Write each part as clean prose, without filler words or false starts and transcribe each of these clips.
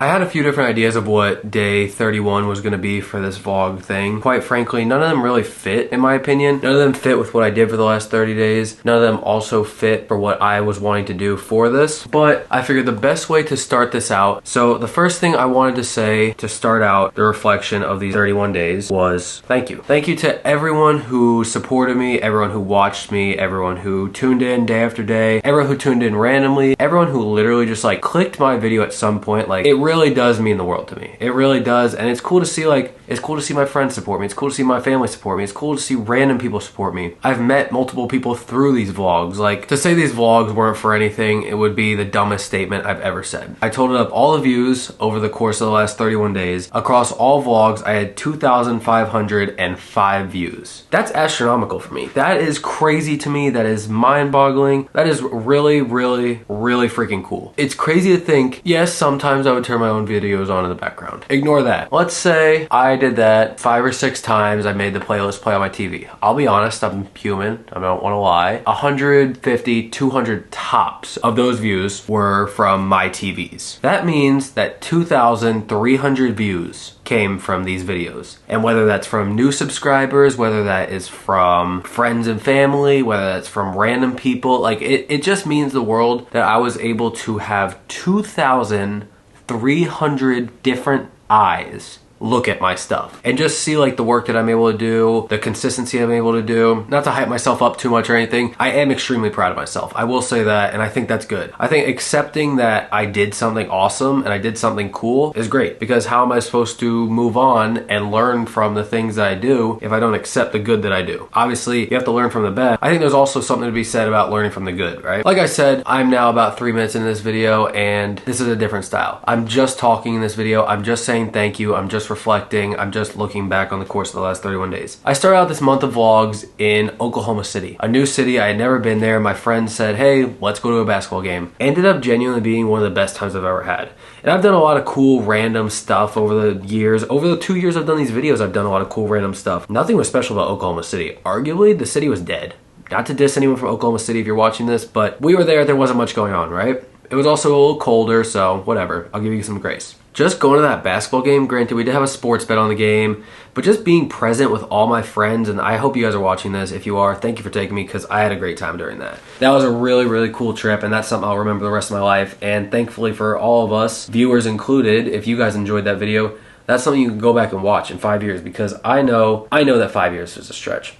I had a few different ideas of what day 31 was going to be for this vlog thing. Quite frankly, none of them really fit in my opinion. None of them fit with what I did for the last 30 days. None of them also fit for what I was wanting to do for this. But I figured the best way to start this out, so the first thing I wanted to say to start out the reflection of these 31 days was thank you. Thank you to everyone who supported me, everyone who watched me, everyone who tuned in day after day, everyone who tuned in randomly, everyone who literally just like clicked my video at some point. Like, it really does mean the world to me. It really does. And it's cool to see, like, it's cool to see my friends support me. It's cool to see my family support me. It's cool to see random people support me. I've met multiple people through these vlogs. Like, to say these vlogs weren't for anything, it would be the dumbest statement I've ever said. I totaled up all the views over the course of the last 31 days. Across all vlogs, I had 2,505 views. That's astronomical for me. That is crazy to me. That is mind-boggling. That is really, really, really freaking cool. It's crazy to think, yes, sometimes I would turn my own videos on in the background. Ignore that. Let's say I did that 5 or 6 times. I made the playlist play on my TV. I'll be honest, I'm human. I don't want to lie. 150, 200 tops of those views were from my TVs. That means that 2,300 views came from these videos. And whether that's from new subscribers, whether that is from friends and family, whether that's from random people, like it just means the world that I was able to have 2,300 different eyes look at my stuff and just see like the work that I'm able to do, the consistency I'm able to do. Not to hype myself up too much or anything, I am extremely proud of myself. I will say that, and I think that's good. I think accepting that I did something awesome and I did something cool is great, because how am I supposed to move on and learn from the things that I do if I don't accept the good that I do? Obviously, you have to learn from the bad. I think there's also something to be said about learning from the good, right? Like I said, I'm now about 3 minutes into this video and this is a different style. I'm just talking in this video. I'm just saying thank you. I'm just reflecting. I'm just looking back on the course of the last 31 days. I started out this month of vlogs in Oklahoma City, a new city. I had never been there. My friend said, hey, let's go to a basketball game. Ended up genuinely being one of the best times I've ever had. And I've done a lot of cool random stuff over the years. Over the 2 years I've done these videos, I've done a lot of cool random stuff. Nothing was special about Oklahoma City. Arguably, the city was dead. Not to diss anyone from Oklahoma City if you're watching this, but we were there wasn't much going on, right? It was also a little colder, so whatever. I'll give you some grace. Just going to that basketball game, granted we did have a sports bet on the game, but just being present with all my friends, and I hope you guys are watching this. If you are, thank you for taking me, because I had a great time during that. That was a really, really cool trip, and that's something I'll remember the rest of my life. And thankfully for all of us, viewers included, if you guys enjoyed that video, that's something you can go back and watch in 5 years, because I know that 5 years is a stretch.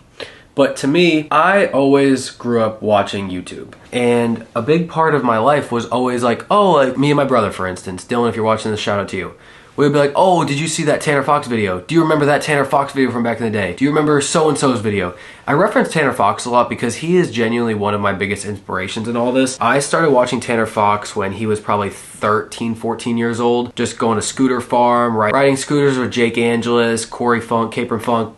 But to me, I always grew up watching YouTube. And a big part of my life was always like, oh, like me and my brother, for instance. Dylan, if you're watching this, shout out to you. We would be like, oh, did you see that Tanner Fox video? Do you remember that Tanner Fox video from back in the day? Do you remember so-and-so's video? I reference Tanner Fox a lot because he is genuinely one of my biggest inspirations in all this. I started watching Tanner Fox when he was probably 13, 14 years old. Just going to Scooter Farm, riding scooters with Jake Angelus, Corey Funk, Capron Funk,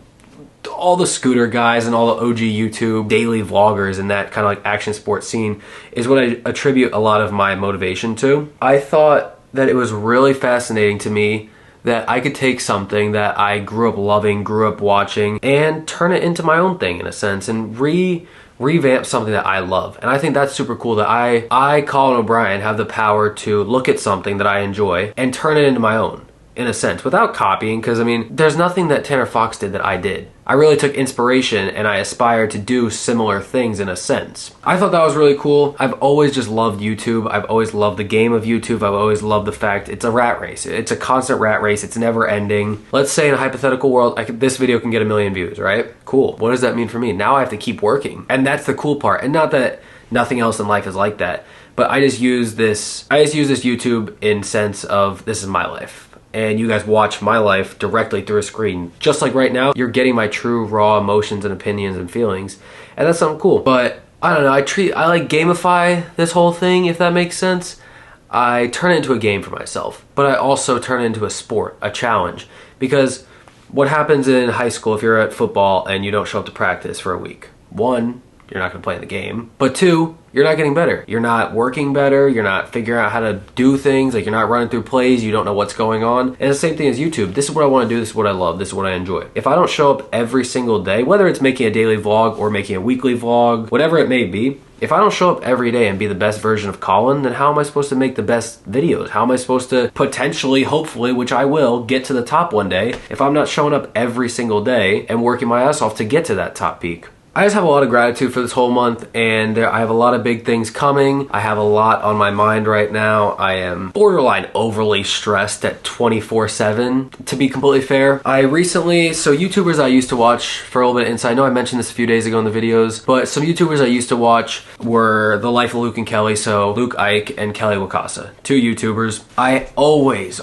all the scooter guys and all the OG YouTube daily vloggers and that kind of like action sports scene is what I attribute a lot of my motivation to. I thought that it was really fascinating to me that I could take something that I grew up loving, grew up watching, and turn it into my own thing in a sense, and revamp something that I love. And I think that's super cool that I, Colin O'Brien, have the power to look at something that I enjoy and turn it into my own, in a sense, without copying, because I mean, there's nothing that Tanner Fox did that I did. I really took inspiration and I aspired to do similar things in a sense. I thought that was really cool. I've always just loved YouTube. I've always loved the game of YouTube. I've always loved the fact it's a rat race. It's a constant rat race. It's never ending. Let's say in a hypothetical world, this video can get 1 million views, right? Cool. What does that mean for me? Now I have to keep working. And that's the cool part. And not that nothing else in life is like that, but I just use this YouTube in sense of this is my life. And you guys watch my life directly through a screen. Just like right now, you're getting my true raw emotions and opinions and feelings. And that's something cool. But I don't know, I like gamify this whole thing, if that makes sense. I turn it into a game for myself, but I also turn it into a sport, a challenge. Because what happens in high school if you're at football and you don't show up to practice for a week? 1, you're not gonna play in the game. But 2, you're not getting better. You're not working better. You're not figuring out how to do things. Like, you're not running through plays. You don't know what's going on. And the same thing as YouTube. This is what I want to do. This is what I love. This is what I enjoy. If I don't show up every single day, whether it's making a daily vlog or making a weekly vlog, whatever it may be, If I don't show up every day and be the best version of Colin, then how am I supposed to make the best videos? How am I supposed to potentially, hopefully, which I will, get to the top one day if I'm not showing up every single day and working my ass off to get to that top peak? I just have a lot of gratitude for this whole month, and I have a lot of big things coming. I have a lot on my mind right now. I am borderline overly stressed at 24/7, to be completely fair. So YouTubers I used to watch for a little bit of insight, I know I mentioned this a few days ago in the videos, but some YouTubers I used to watch were The Life of Luke and Kelly, so Luke Ike and Kelly Wakasa, 2 YouTubers. I always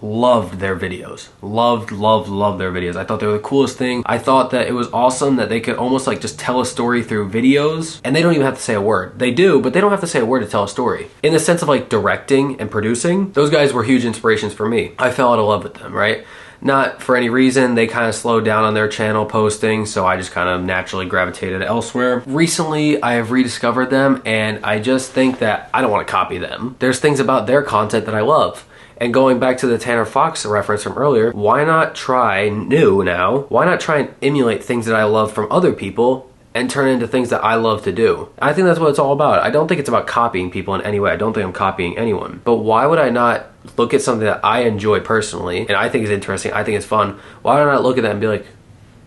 loved their videos. Loved their videos. I thought they were the coolest thing. I thought that it was awesome that they could almost like just tell a story through videos, and they don't even have to say a word. They do, but they don't have to say a word to tell a story. In the sense of like directing and producing, those guys were huge inspirations for me. I fell out of love with them, right? Not for any reason. They kind of slowed down on their channel posting, so I just kind of naturally gravitated elsewhere. Recently, I have rediscovered them, and I just think that I don't want to copy them. There's things about their content that I love. And going back to the Tanner Fox reference from earlier, why not try why not try and emulate things that I love from other people and turn it into things that I love to do? I think that's what it's all about. I don't think it's about copying people in any way. I don't think I'm copying anyone. But why would I not look at something that I enjoy personally and I think is interesting, I think it's fun? Why would I not look at that and be like,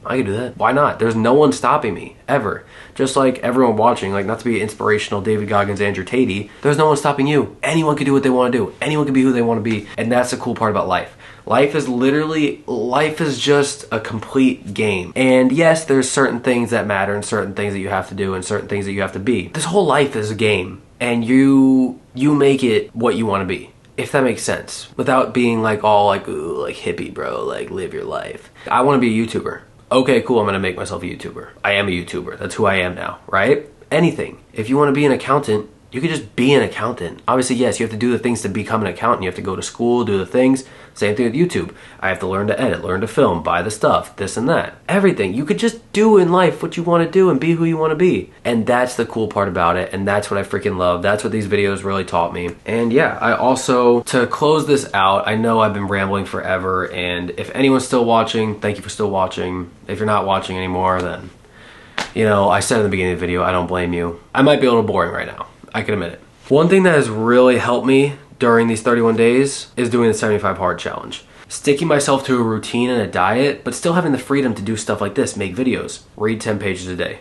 I can do that. Why not? There's no one stopping me, ever. Just like everyone watching, like not to be inspirational, David Goggins, Andrew Tate, there's no one stopping you. Anyone can do what they want to do. Anyone can be who they want to be. And that's the cool part about life. Life is just a complete game. And yes, there's certain things that matter and certain things that you have to do and certain things that you have to be. This whole life is a game, and you make it what you want to be. If that makes sense. Without being like all like, ooh, like hippie, bro, like live your life. I want to be a YouTuber. Okay, cool, I'm gonna make myself a YouTuber. I am a YouTuber, that's who I am now, right? Anything. If you wanna be an accountant, you could just be an accountant. Obviously, yes, you have to do the things to become an accountant. You have to go to school, do the things. Same thing with YouTube. I have to learn to edit, learn to film, buy the stuff, this and that. Everything. You could just do in life what you want to do and be who you want to be. And that's the cool part about it. And that's what I freaking love. That's what these videos really taught me. And yeah, I also, to close this out, I know I've been rambling forever. And if anyone's still watching, thank you for still watching. If you're not watching anymore, then, you know, I said in the beginning of the video, I don't blame you. I might be a little boring right now. I can admit it. One thing that has really helped me during these 31 days is doing the 75 hard challenge. Sticking myself to a routine and a diet, but still having the freedom to do stuff like this, make videos, read 10 pages a day,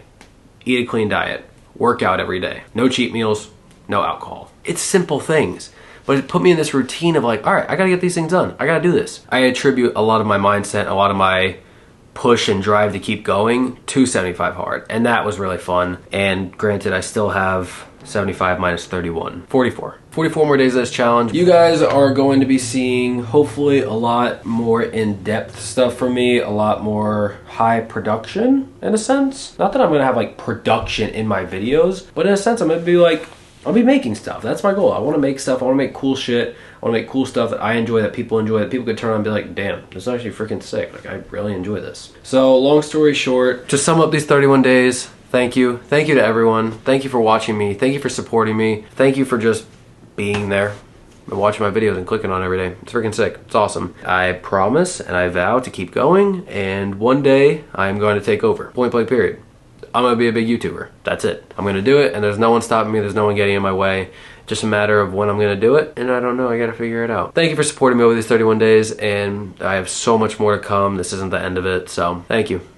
eat a clean diet, work out every day, no cheat meals, no alcohol. It's simple things, but it put me in this routine of like, all right, I gotta get these things done. I gotta do this. I attribute a lot of my mindset, a lot of my push and drive to keep going to 75 hard, and that was really fun. And granted, I still have 75 minus 31, 44 more days of this challenge. You guys are going to be seeing hopefully a lot more in-depth stuff from me, a lot more high production in a sense. Not that I'm gonna have like production in my videos, but in a sense I'm gonna be like, I'll be making stuff. That's my goal. I want to make stuff. I want to make cool shit. I want to make cool stuff that I enjoy, that people enjoy, that people could turn on and be like, damn, this is actually freaking sick. Like, I really enjoy this. So, long story short, to sum up these 31 days, thank you. Thank you to everyone. Thank you for watching me. Thank you for supporting me. Thank you for just being there and watching my videos and clicking on every day. It's freaking sick. It's awesome. I promise and I vow to keep going, and one day I'm going to take over. Point blank period. I'm gonna be a big YouTuber. That's it. I'm gonna do it, and there's no one stopping me. There's no one getting in my way. Just a matter of when I'm gonna do it, and I don't know. I gotta figure it out. Thank you for supporting me over these 31 days, and I have so much more to come. This isn't the end of it, so thank you.